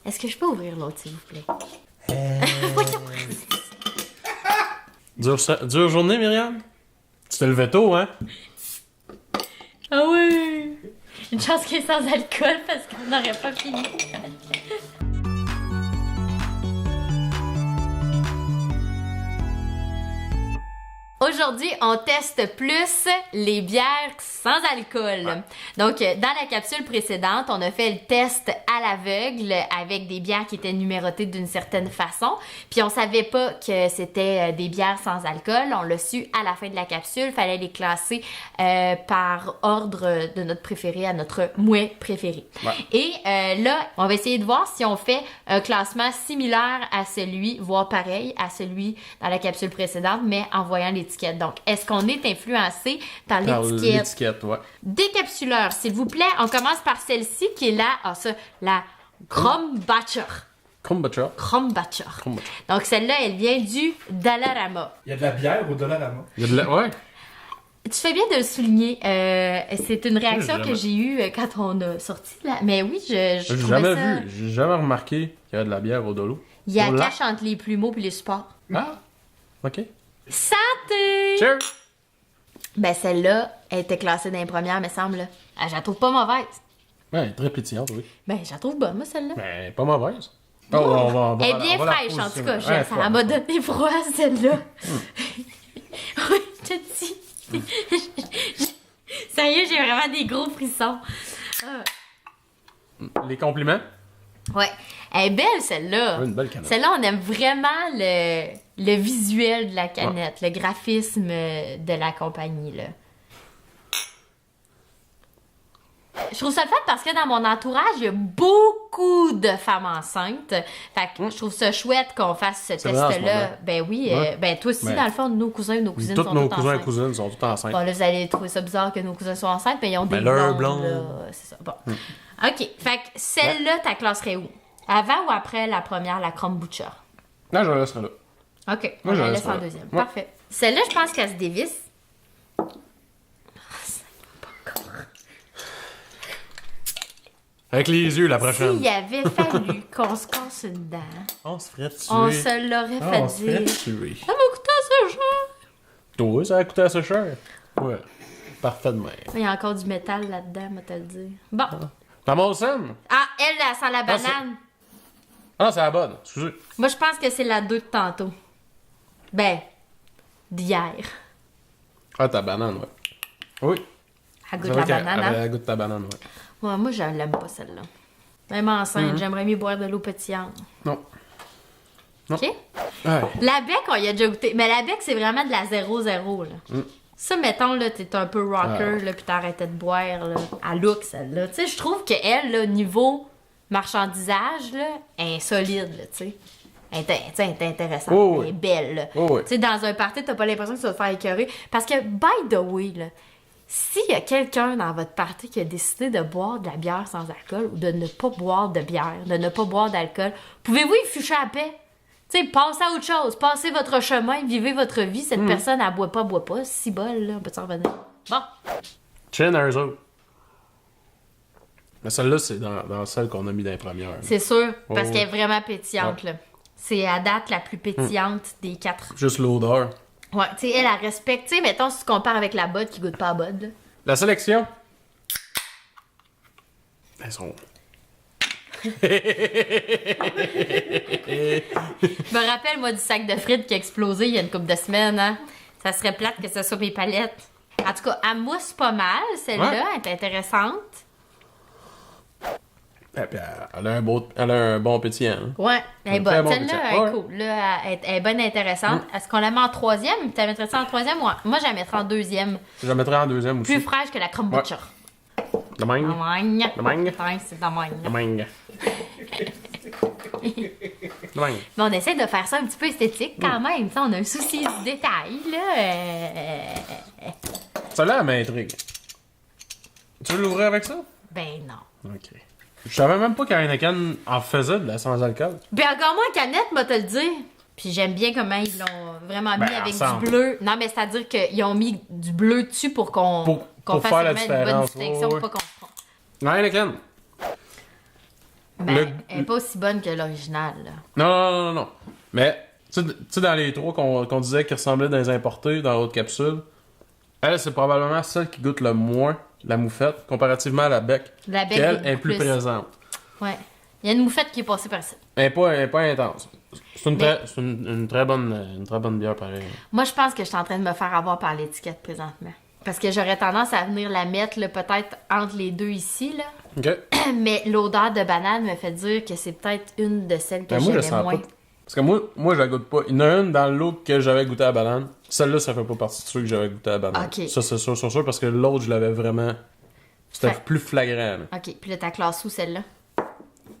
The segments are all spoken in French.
Est-ce que je peux ouvrir l'autre, s'il vous plaît? Dure journée, Myriam? Tu te levais tôt, hein? Ah oui! Une chance qu'il est sans alcool parce qu'on n'aurait pas fini. Aujourd'hui, on teste plus les bières sans alcool. Ouais. Donc, dans la capsule précédente, on a fait le test à l'aveugle avec des bières qui étaient numérotées d'une certaine façon. Puis, on savait pas que c'était des bières sans alcool. On l'a su à la fin de la capsule. Fallait les classer par ordre de notre préféré à notre moins préféré. Ouais. Et là, on va essayer de voir si on fait un classement similaire à celui, voire pareil à celui dans la capsule précédente, mais en voyant les donc, est-ce qu'on est influencé par l'étiquette? Ouais. Décapsuleur, s'il vous plaît. On commence par celle-ci qui est la Krombacher. Krombacher. Donc, celle-là, elle vient du Dollarama. Il y a de la bière au Dollarama. Ouais. Tu fais bien de le souligner. C'est une réaction que j'ai eue quand on a sorti là. Mais oui, je J'ai jamais vu, j'ai jamais remarqué qu'il y avait de la bière au Dolo. Il y a cache entre les plumeaux et les supports. Ah, ok. Santé! Cheers! Ben, celle-là, elle était classée dans les premières, me semble. Je la trouve pas mauvaise. Ouais, très pétillante, oui. Ben, je la trouve bonne, moi, celle-là. Ben, pas mauvaise. Elle est bien fraîche, en tout cas. Ça m'a donné froid, celle-là. Oui, je te dis. Sérieux, j'ai vraiment des gros frissons. Les compliments? Ouais. Elle est belle, celle-là. Ouais, une belle canette. Celle-là, on aime vraiment le visuel de la canette, le graphisme de la compagnie, là. Je trouve ça le fun parce que dans mon entourage, il y a beaucoup de femmes enceintes. Fait que je trouve ça chouette qu'on fasse ce test-là. Ben oui, ben toi aussi, dans le fond, nos cousins et nos cousines sont tous enceintes. Tous nos cousins et cousines sont tous enceintes. Bon, là, vous allez trouver ça bizarre que nos cousins soient enceintes, mais ils ont des blondes, là. C'est ça, bon. OK, fait que celle-là, ta classerais où? Avant ou après la première, la Krombacher? Là, je la laisserai là. OK, on la laisse en deuxième. Ouais. Parfait. Celle-là, je pense qu'elle se dévisse. Avec les yeux, la prochaine. S'il avait fallu qu'on se casse une dent, on se ferait tuer. On se l'aurait fait on se ferait dire. tuer. Ça m'a coûté assez cher. Toi, ça a coûté assez cher. Ouais. Parfaitement. Il y a encore du métal là-dedans, moi te le dire. Bon. Ta Molson? Ah, elle sent la banane. Ah, c'est la bonne. Excusez. Moi, je pense que c'est la 2 de tantôt. Ben, d'hier. Ah, ta banane, ouais. Oui. Elle goûte la banane, hein? Elle goûte ta banane, ouais. Ouais, moi, je l'aime pas, celle-là. Même enceinte, j'aimerais mieux boire de l'eau pétillante. Non. OK? Ouais. La bec, on y a déjà goûté. Mais la bec, c'est vraiment de la 0-0, là. Ça, mettons, là, t'es un peu rocker, là, pis t'arrêtais de boire, là. À look, celle-là. Tu sais, je trouve qu'elle, là, niveau marchandisage, là, elle est solide, là, tu sais. Elle est intéressante. Oh, elle est belle, là. Oh, oui. Tu sais, dans un party, t'as pas l'impression que ça va te faire écœurer. Parce que, by the way, là, s'il y a quelqu'un dans votre party qui a décidé de boire de la bière sans alcool ou de ne pas boire de bière, de ne pas boire d'alcool, pouvez-vous y ficher à paix? Tu sais, passez à autre chose. Passez votre chemin, vivez votre vie. Cette personne, elle boit pas. Si bol, là, on peut s'en revenir. Bon. Chin à eux autres. Mais celle-là, c'est dans celle qu'on a mis dans les premières. C'est sûr, parce qu'elle est vraiment pétillante, là. C'est à date la plus pétillante des 4. Juste l'odeur. Ouais, tu sais, elle respecte. Tu sais, mettons, si tu compares avec la Bud qui goûte pas à Bud, là. La sélection. Elles sont... Je me rappelle, moi, du sac de frites qui a explosé il y a une couple de semaines, hein. Ça serait plate que ce soit mes palettes. En tout cas, elle mousse pas mal, celle-là. Elle est intéressante. Et puis, elle a un bon pétillant. Hein? Ouais, elle est bonne. Bon Celle-là, elle est cool. Là, elle est bonne et intéressante. Est-ce qu'on la met en troisième? Tu la mettrais ça en troisième? Ouais. Moi, je la mettrais en deuxième. Je la mettrais en deuxième aussi. Plus fraîche que la Krombacher. La mangue. La mangue. Ouais, c'est la mangue. La mangue. La mangue. Mais on essaie de faire ça un petit peu esthétique quand même. T'sais, on a un souci du détail, là. Celle-là, elle m'intrigue. Tu veux l'ouvrir avec ça? Ben non. Ok. Je savais même pas qu'Heineken en faisait de la sans-alcool. Ben encore moins en canette, moi te le dire. Puis j'aime bien comment ils l'ont vraiment mis avec ensemble. du bleu. Non, mais c'est-à-dire qu'ils ont mis du bleu dessus pour qu'on pour fasse faire la vraiment une bonne différence. distinction, Ouais. pas qu'on se trompe. Heineken. Ben, elle est pas aussi bonne que l'original, là. Non. Mais, tu sais, dans les trois qu'on disait qui ressemblaient dans les importés, dans l'autre capsule, elle, c'est probablement celle qui goûte le moins la moufette, comparativement à la bec. La bec qu'elle goûte est plus présente. Ouais. Il y a une moufette qui est passée par ça. Elle est pas intense. C'est une très bonne bière, pareil. Moi, je pense que je suis en train de me faire avoir par l'étiquette présentement. Parce que j'aurais tendance à venir la mettre, là, peut-être entre les deux ici, là. OK. Mais l'odeur de banane me fait dire que c'est peut-être une de celles que Ben, moi, je j'aimais sens moins. pas. Parce que moi, je la goûte pas. Il y en a une dans l'eau que j'avais goûté à la banane. Celle-là, ça fait pas partie de ceux que j'avais goûté à la banane. Ok. Ça, c'est sûr, parce que l'autre, je l'avais vraiment... C'était Fait- plus flagrant, là. OK. Puis là, ta classe où, celle-là?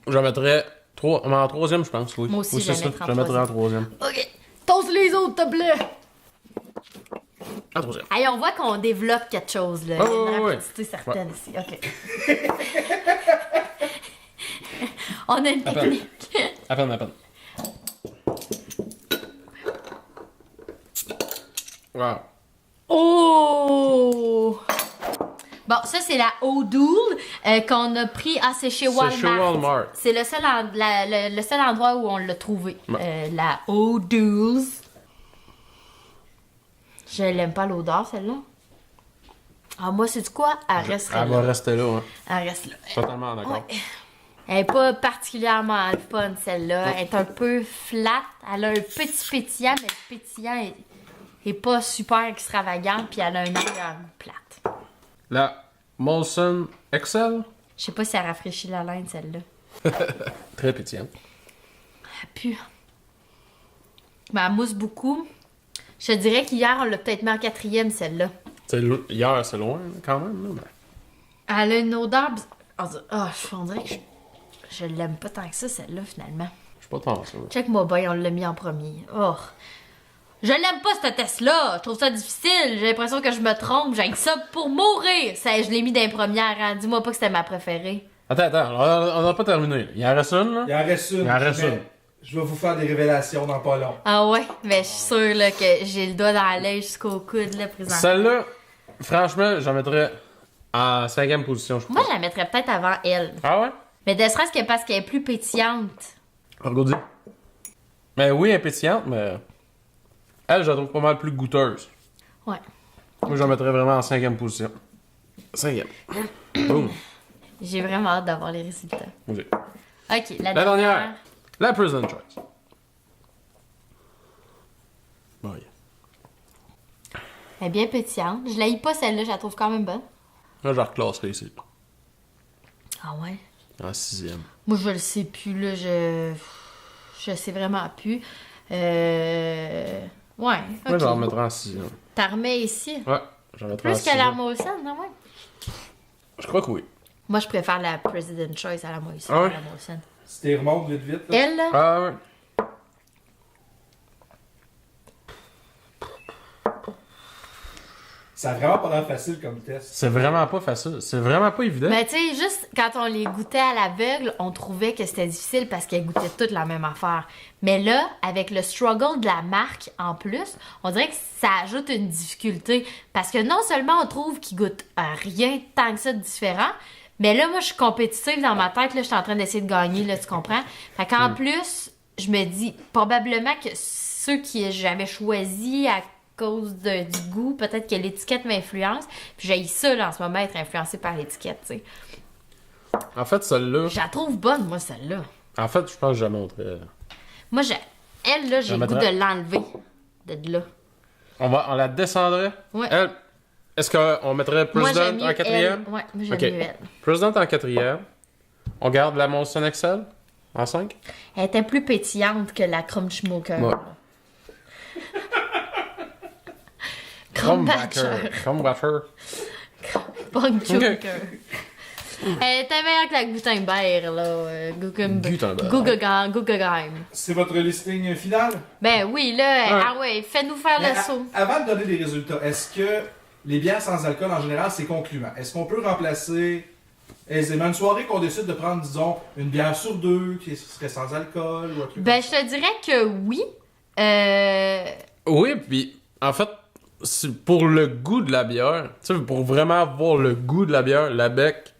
J'en mettrais en troisième, je pense, oui. Moi aussi, Oui, je c'est vais ça. mettre en Je la mettrais en troisième. OK. Tosse les autres, s'il te plaît! En troisième. Hey, on voit qu'on développe quelque chose, là. Oh, Il y a une ouais. rapidité certaine ici. OK. On a une À peine. technique. À peine. Wow. Oh! Bon, ça, c'est la O'Doul qu'on a pris. Ah, c'est chez Walmart. C'est chez Walmart. C'est le seul, le seul endroit où on l'a trouvé. Ouais. La O'Doul's. Je l'aime pas l'odeur, celle-là. Ah, moi, c'est du quoi? Elle reste Elle va rester là, hein. Elle reste là. Totalement d'accord. Ouais. Elle n'est pas particulièrement fun, celle-là. Elle est un peu flat. Elle a un petit pétillant, mais le pétillant est pas super extravagant, puis elle a un arrière-goût plate. La Molson Excel, Je sais pas si elle rafraîchit la laine, celle-là. très pétillante. Elle pue. Mais elle mousse beaucoup. Je te dirais qu'hier, on l'a peut-être mis en quatrième, celle-là. Hier, c'est loin, quand même. Là, mais... Elle a une odeur... on dirait que je l'aime pas tant que ça, celle-là, finalement. Je suis pas tant ça. Check-moi bien, on l'a mis en premier. Oh. Je l'aime pas, cette test-là. Je trouve ça difficile. J'ai l'impression que je me trompe. J'ai ça pour mourir. Ça, je l'ai mis dans les premières. Hein. Dis-moi pas que c'était ma préférée. Attends, on n'a pas terminé. Il en reste une, là? Il en reste une. Il en reste Mais une. Je vais vous faire des révélations dans pas long. Ah ouais? Ben, je suis sûre là, que j'ai le doigt dans l'œil jusqu'au coude, là, présentement. Celle-là, franchement, j'en mettrais en 5e position, je crois. Moi, je la mettrais peut-être avant elle. Ah ouais? Mais ne serait-ce que parce qu'elle est plus pétillante. Regarde. Mais oui, elle est pétillante, mais... Elle, je la trouve pas mal plus goûteuse. Ouais. Moi, j'en mettrais vraiment en 5e position. 5e. Boom. J'ai vraiment hâte d'avoir les résultats. Ok. Ok, la La dernière. dernière. La President Choice. Bon, yeah. Elle est bien pétillante. Je la pas celle-là, je la trouve quand même bonne. Là, je la reclasserai ici. Ah ouais? En 6e. Moi, je le sais plus, là. Je sais vraiment plus. Ouais, ok. Moi, je la remettrai en 6e. T'as remets ici? Ouais, j'en mettrai en Plus 6e. que la Molson, non, ouais? Je crois que oui. Moi, je préfère la President Choice à la Molson. Ah ouais? À la Molson. Si t'es remontes vite, là. Elle, là? Ah ouais. Ça a vraiment pas l'air facile comme test. C'est vraiment pas facile. C'est vraiment pas évident. Mais tu sais, juste quand on les goûtait à l'aveugle, on trouvait que c'était difficile parce qu'elles goûtaient toutes la même affaire. Mais là, avec le struggle de la marque en plus, on dirait que ça ajoute une difficulté. Parce que non seulement on trouve qu'ils goûtent à rien tant que ça de différent, mais là, moi, je suis compétitive dans ma tête. Là, je suis en train d'essayer de gagner, là, tu comprends? Fait qu'en plus, je me dis probablement que ceux qui j'avais choisi à cause du goût, peut-être que l'étiquette m'influence. Puis j'ai ça, là, en ce moment, être influencée par l'étiquette, tu sais. En fait, celle-là... Je la trouve bonne, moi, celle-là. En fait, je pense que je la montrais. Moi, elle, là, j'ai le goût mettrais- de l'enlever de là. On la descendrait. Ouais. Elle, est-ce qu'on mettrait Moi, President j'aime mieux en 4e? elle. Ouais, moi, j'aime Ok. mieux elle. President en 4e. On garde la Molson Excel en 5. Elle était plus pétillante que la Krumschmucker. Ouais. Krumbacher. Krumbacher. Krumbacher. Elle était meilleure que la Gutenberg, là. Gutenberg. Guggenheim. C'est votre listing final? Ben oui, là, ah ouais, fais-nous faire Mais le saut. Avant de donner des résultats, est-ce que les bières sans alcool en général, c'est concluant? Est-ce qu'on peut remplacer aisément une soirée qu'on décide de prendre, disons, une bière sur deux qui serait sans alcool ou un truc? Ben, je te dirais que oui. Oui, puis en fait, pour le goût de la bière, tu sais, pour vraiment avoir le goût de la bière, la bec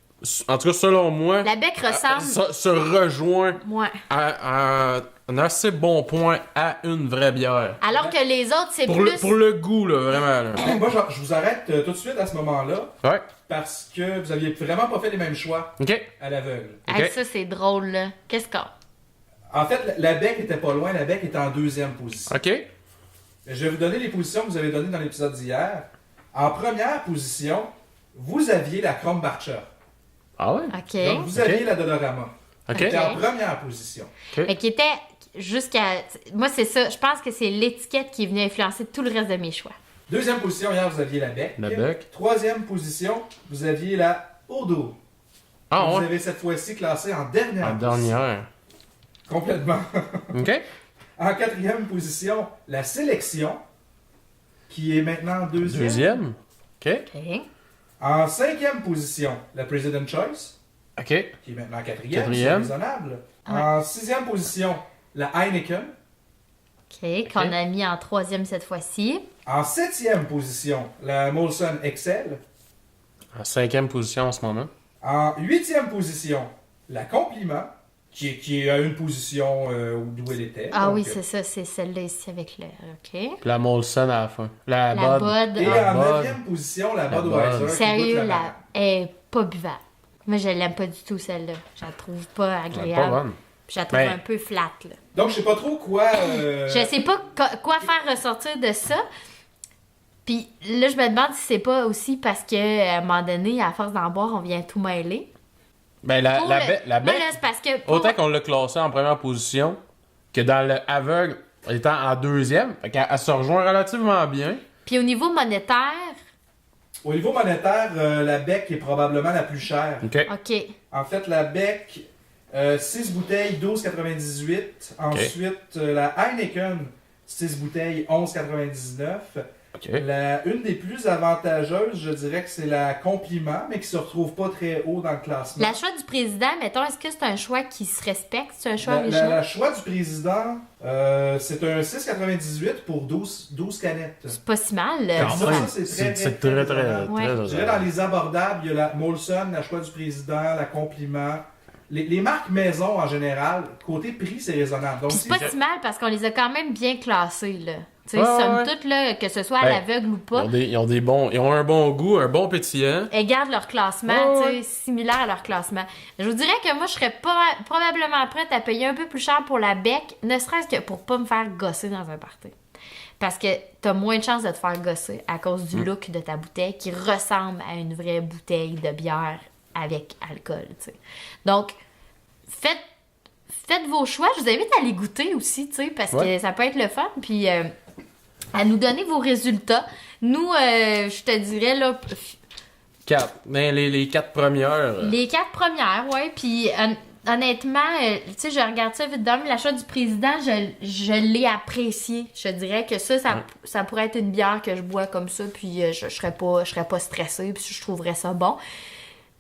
en tout cas selon moi, La bec ressemble... se rejoint Ouais. à un assez bon point à une vraie bière. Alors que les autres, c'est Pour plus... le goût, là, vraiment. Là. Moi, je vous arrête tout de suite à ce moment-là Ouais, parce que vous aviez vraiment pas fait les mêmes choix ok. à l'aveugle. Hey, Ok. ça, c'est drôle, là. Qu'est-ce qu'on... En fait, la bec était pas loin, la bec était en deuxième position. Ok. Je vais vous donner les positions que vous avez données dans l'épisode d'hier. En première position, vous aviez la Krombacher. Ah ouais? OK. Donc, vous aviez la Dolorama. Ok. C'était en première position. Mais qui était jusqu'à... Moi, c'est ça. Je pense que c'est l'étiquette qui est venue influencer tout le reste de mes choix. Deuxième position, hier, vous aviez la bec. La bec. Troisième position, vous aviez la Odo. Ah Vous ouais? avez cette fois-ci classée en dernière En position. dernière. Complètement. Ok. En quatrième position, la Sélection, qui est maintenant deuxième. Deuxième. Ok. OK. En cinquième position, la President Choice, Ok. qui est maintenant quatrième. Quatrième. C'est raisonnable. Ouais. En sixième position, la Heineken. OK. Qu'on a mis en troisième cette fois-ci. En septième position, la Molson Excel. En cinquième position en ce moment. En huitième position, la Compliment, qui est à une position d'où elle était. Ah Donc, oui, c'est ça. C'est celle-là ici avec le... OK. Puis la Molson à la fin. La La Bud. Bud. Et La en Bud. neuvième position, la La Budweiser. Bud. qui Sérieux, goûte la... elle est pas buvable. Moi, je l'aime pas du tout, celle-là. Je la trouve pas Elle est agréable. pas bonne. Puis je la trouve Ben- un peu flat, là. Donc, je sais pas trop quoi... Je sais pas quoi faire ressortir de ça. Puis là, je me demande si c'est pas aussi parce que à un moment donné, à force d'en boire, on vient tout mêler. Ben, la Pour bec, le- la Moi, bec, là, c'est parce que... pour- autant qu'on l'a classé en première position, que dans le aveugle, étant en deuxième, fait qu'elle elle se rejoint relativement bien. Puis au niveau monétaire, Au niveau monétaire, la bec est probablement la plus chère. Ok. OK. En fait, la bec, 6 bouteilles, 12,98. Ensuite, la Heineken, 6 bouteilles, 11,99. Ok. Une des plus avantageuses, je dirais que c'est la Compliment, mais qui se retrouve pas très haut dans le classement. La choix du président, mettons, est-ce que c'est un choix qui se respecte? C'est un choix La original? choix du président, c'est un 6,98 pour 12 canettes. C'est pas si mal. Quand Ça, même, c'est c'est très, très, très, très raisonnable. Ouais. très Je dirais dans les abordables, il y a la Molson, la choix du président, la Compliment. Les marques maison en général, côté prix, c'est raisonnable. Donc, Puis c'est pas si mal parce qu'on les a quand même bien classés, là. Tu sais, Ouais, somme ouais. toute, là, que ce soit à Ben, l'aveugle ou pas, ils ont un bon goût, un bon pétillant. elles gardent leur classement, Ouais, tu sais, ouais. similaire à leur classement. Je vous dirais que moi, je serais pas, probablement prête à payer un peu plus cher pour la bec, ne serait-ce que pour pas me faire gosser dans un party. Parce que t'as moins de chances de te faire gosser à cause du look de ta bouteille qui ressemble à une vraie bouteille de bière avec alcool, tu sais. Donc, faites vos choix. Je vous invite à les goûter aussi, tu sais, parce Ouais. que ça peut être le fun. Puis, à nous donner vos résultats. Nous, je te dirais, là, Quatre. Ben, les quatre premières. les 4 premières, ouais. Puis honnêtement, tu sais, je regarde ça vite d'homme. L'achat du président, je l'ai apprécié. Je dirais que ça pourrait être une bière que je bois comme ça, puis je serais pas stressée, puis je trouverais ça bon.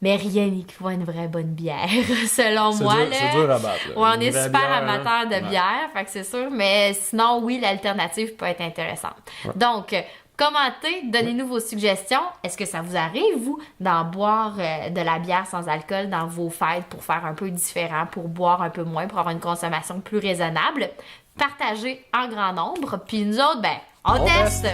Mais rien n'équivaut à une vraie bonne bière, selon C'est moi. dur, là. c'est dur à battre. là. Ouais, on Une est vraie super bière, amateur de là. bière, fait que c'est sûr. Mais sinon, oui, l'alternative peut être intéressante. Donc, commentez, donnez-nous vos suggestions. Est-ce que ça vous arrive, vous, d'en boire de la bière sans alcool dans vos fêtes pour faire un peu différent, pour boire un peu moins, pour avoir une consommation plus raisonnable? Partagez en grand nombre. Puis nous autres, ben, on teste!